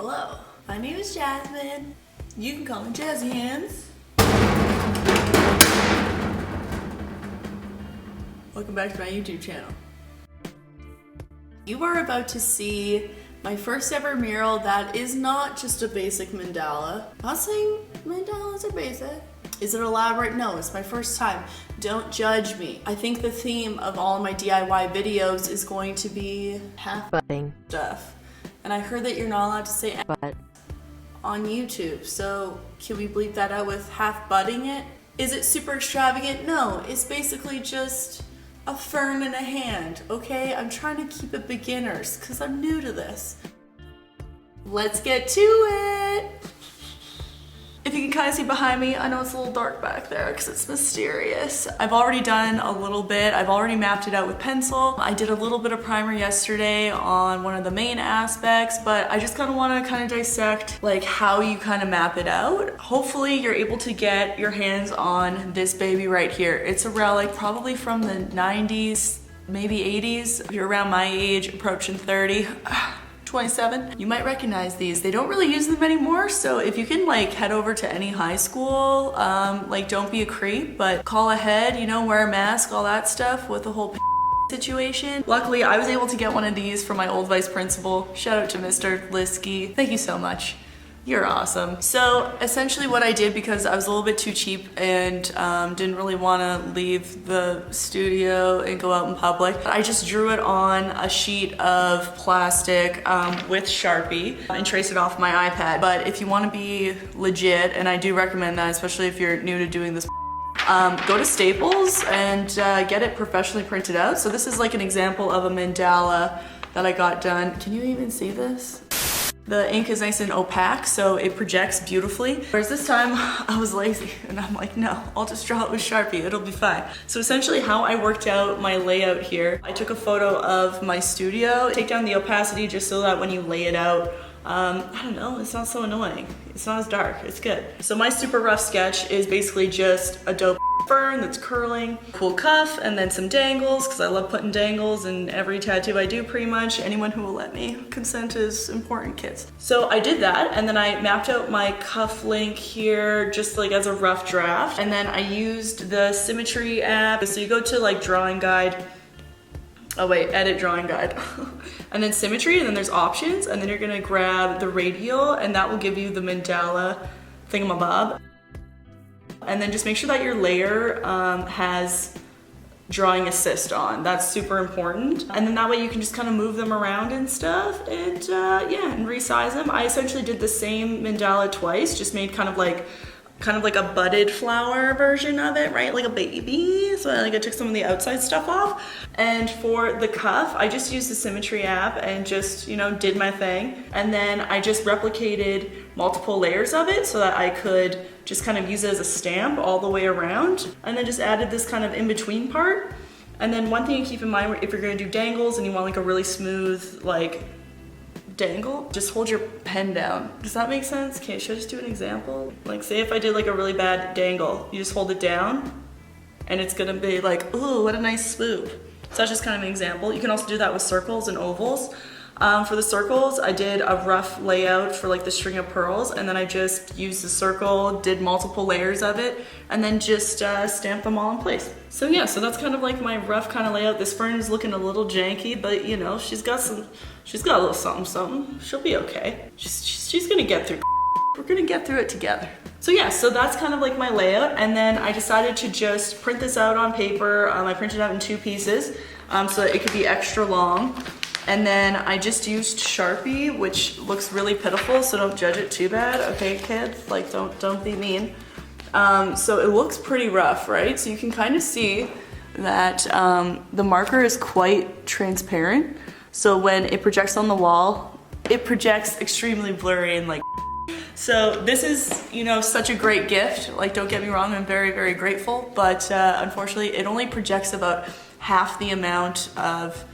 Hello, my name is Jasmine. You can call me Jazzy Hands. Welcome back to my YouTube channel. You are about to see my first ever mural that is not just a basic mandala. I'm not saying mandalas are basic. Is it elaborate? No, it's my first time. Don't judge me. I think the theme of all my DIY videos is going to be half-butting stuff. And I heard that you're not allowed to say but on YouTube, so can we bleep that out with half-butting it? Is it super extravagant? No, it's basically just a fern in a hand, okay? I'm trying to keep it beginners because I'm new to this. Let's get to it. If you can kind of see behind me, I know it's a little dark back there because it's mysterious. I've already done a little bit. I've already mapped it out with pencil. I did a little bit of primer yesterday on one of the main aspects, but I just kind of want to dissect like how you kind of map it out. Hopefully you're able to get your hands on this baby right here. It's a relic probably from the 90s, maybe 80s. If you're around my age, approaching 30. 27. You might recognize these. They don't really use them anymore, so if you can like head over to any high school, like don't be a creep, but call ahead, you know, wear a mask, all that stuff with the whole situation. Luckily, I was able to get one of these from my old vice principal. Shout out to Mr. Liskey. Thank you so much. You're awesome. So essentially what I did, because I was a little bit too cheap and didn't really want to leave the studio and go out in public, I just drew it on a sheet of plastic with Sharpie and traced it off my iPad. But if you want to be legit, and I do recommend that, especially if you're new to doing this, go to Staples and get it professionally printed out. So this is like an example of a mandala that I got done. Can you even see this? The ink is nice and opaque, so it projects beautifully. Whereas this time, I was lazy, and I'm like, no, I'll just draw it with Sharpie, it'll be fine. So essentially how I worked out my layout here, I took a photo of my studio, take down the opacity just so that when you lay it out, I don't know, it's not so annoying. It's not as dark, it's good. So my super rough sketch is basically just a dope fern that's curling, cool cuff, and then some dangles, because I love putting dangles in every tattoo I do pretty much. Anyone who will let me. Consent is important, kids. So I did that, and then I mapped out my cuff link here just like as a rough draft, and then I used the symmetry app. So you go to like drawing guide, oh wait, edit drawing guide, and then symmetry, and then there's options, and then you're gonna grab the radial, and that will give you the mandala thingamabob. And then just make sure that your layer has drawing assist on. That's super important. And then that way you can just kind of move them around and stuff, and yeah, and resize them. I essentially did the same mandala twice, just made kind of like a budded flower version of it, right? Like a baby. So I took some of the outside stuff off. And for the cuff, I just used the symmetry app and just, you know, did my thing. And then I just replicated multiple layers of it so that I could just kind of use it as a stamp all the way around. And then just added this kind of in-between part. And then one thing to keep in mind, if you're gonna do dangles and you want like a really smooth, like, dangle, just hold your pen down. Does that make sense? Okay, should I just do an example? Like say if I did like a really bad dangle, you just hold it down and it's gonna be like, ooh, what a nice swoop. So that's just kind of an example. You can also do that with circles and ovals. For the circles, I did a rough layout for like the string of pearls, and then I just used the circle, did multiple layers of it, and then just stamped them all in place. So yeah, so that's kind of like my rough kind of layout. This fern is looking a little janky, but you know, she's got a little something, something. She'll be okay. She's gonna get through. We're gonna get through it together. So yeah, so that's kind of like my layout, and then I decided to just print this out on paper. I printed it out in 2 pieces, so that it could be extra long. And then I just used Sharpie, which looks really pitiful, so don't judge it too bad, okay, kids? Like, don't be mean. So it looks pretty rough, right? So you can kind of see that the marker is quite transparent. So when it projects on the wall, it projects extremely blurry and like. So this is, you know, such a great gift. Like, don't get me wrong, I'm very, very grateful, but unfortunately, it only projects about half the amount of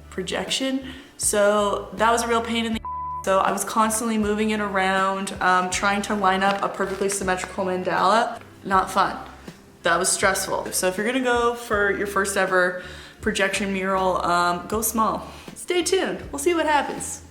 projection. So that was a real pain in the so I was constantly moving it around, trying to line up a perfectly symmetrical mandala. Not fun. That was stressful. So if you're gonna go for your first ever projection mural, go small. Stay tuned, we'll see what happens.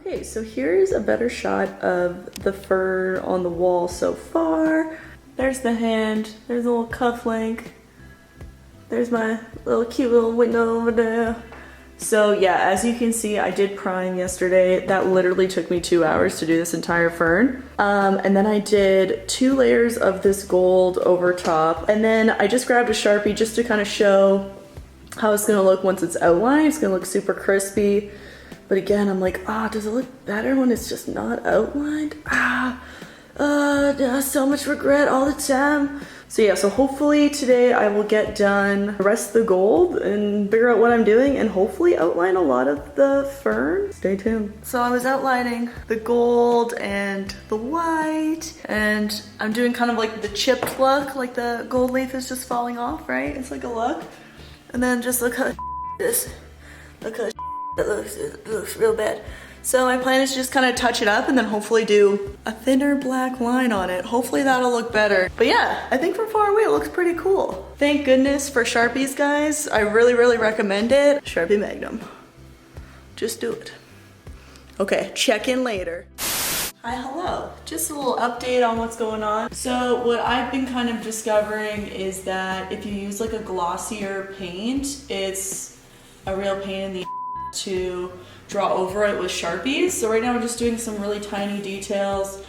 Okay, so here's a better shot of the fur on the wall so far. There's the hand, there's a little cuff link. There's my little cute little window over there. So yeah, as you can see, I did prime yesterday. That literally took me 2 hours to do this entire fern. And then I did 2 layers of this gold over top. And then I just grabbed a Sharpie just to kind of show how it's gonna look once it's outlined. It's gonna look super crispy. But again, I'm like, does it look better when it's just not outlined? So much regret all the time. So yeah, so hopefully today I will get done the rest of the gold and figure out what I'm doing and hopefully outline a lot of the fern. Stay tuned. So I was outlining the gold and the white, and I'm doing kind of like the chipped look, like the gold leaf is just falling off, right? It's like a look. And then just look how this, look how it looks real bad. So my plan is to just kind of touch it up and then hopefully do a thinner black line on it. Hopefully that'll look better. But yeah, I think from far away it looks pretty cool. Thank goodness for Sharpies, guys. I really, really recommend it. Sharpie Magnum. Just do it. Okay, check in later. Hi, hello. Just a little update on what's going on. So what I've been kind of discovering is that if you use like a glossier paint, it's a real pain in the to draw over it with Sharpies. So right now I'm just doing some really tiny details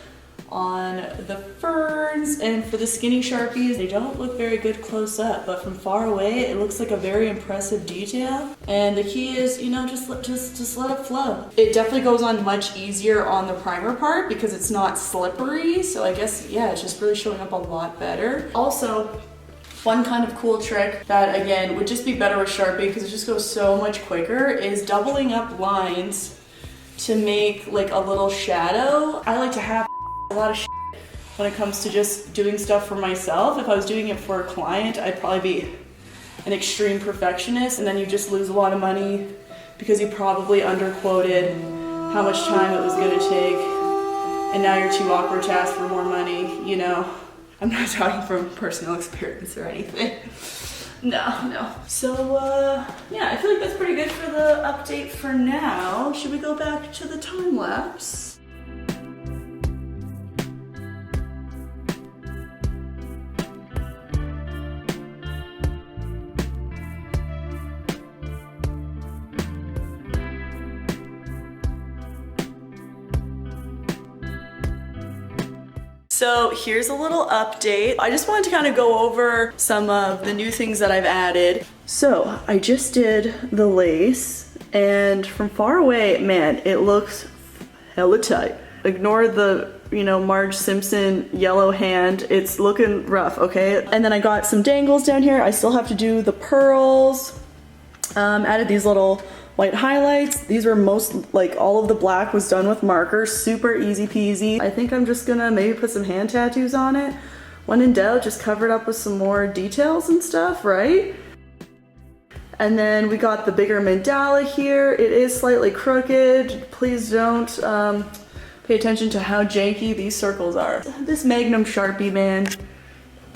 on the ferns, and for the skinny Sharpies, they don't look very good close up, but from far away it looks like a very impressive detail. And the key is, you know, just let it flow. It definitely goes on much easier on the primer part because it's not slippery, so I guess, yeah, it's just really showing up a lot better. Also, one kind of cool trick that, again, would just be better with Sharpie because it just goes so much quicker is doubling up lines to make like a little shadow. I like to have a lot of shit when it comes to just doing stuff for myself. If I was doing it for a client, I'd probably be an extreme perfectionist, and then you just lose a lot of money because you probably underquoted how much time it was gonna take, and now you're too awkward to ask for more money, you know? I'm not talking from personal experience or anything. No. So, yeah, I feel like that's pretty good for the update for now. Should we go back to the time lapse? So here's a little update. I just wanted to kind of go over some of the new things that I've added. So I just did the lace, and from far away, man, it looks hella tight. Ignore the, you know, Marge Simpson yellow hand. It's looking rough, okay? And then I got some dangles down here. I still have to do the pearls. Added these little white highlights. These were like all of the black was done with markers, super easy peasy. I think I'm just gonna maybe put some hand tattoos on it. When in doubt, just cover it up with some more details and stuff, right? And then we got the bigger mandala here. It is slightly crooked. Please don't pay attention to how janky these circles are. This Magnum Sharpie, man,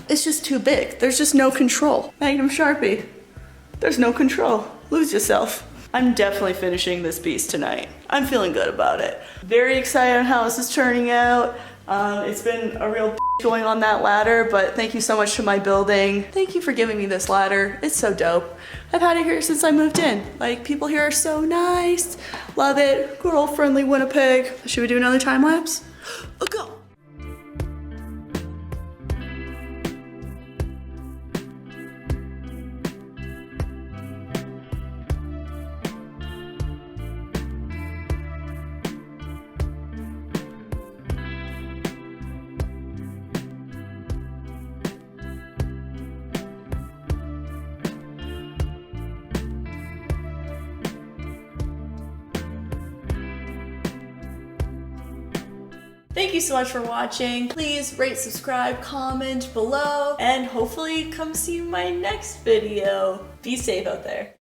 it's just too big. There's just no control. Magnum Sharpie, there's no control. Lose yourself. I'm definitely finishing this piece tonight. I'm feeling good about it. Very excited on how this is turning out. It's been a real going on that ladder, but thank you so much to my building. Thank you for giving me this ladder. It's so dope. I've had it here since I moved in. Like, people here are so nice. Love it. Good old friendly Winnipeg. Should we do another time lapse? Oh, go. Thank you so much for watching. Please rate, subscribe, comment below, and hopefully come see my next video. Be safe out there.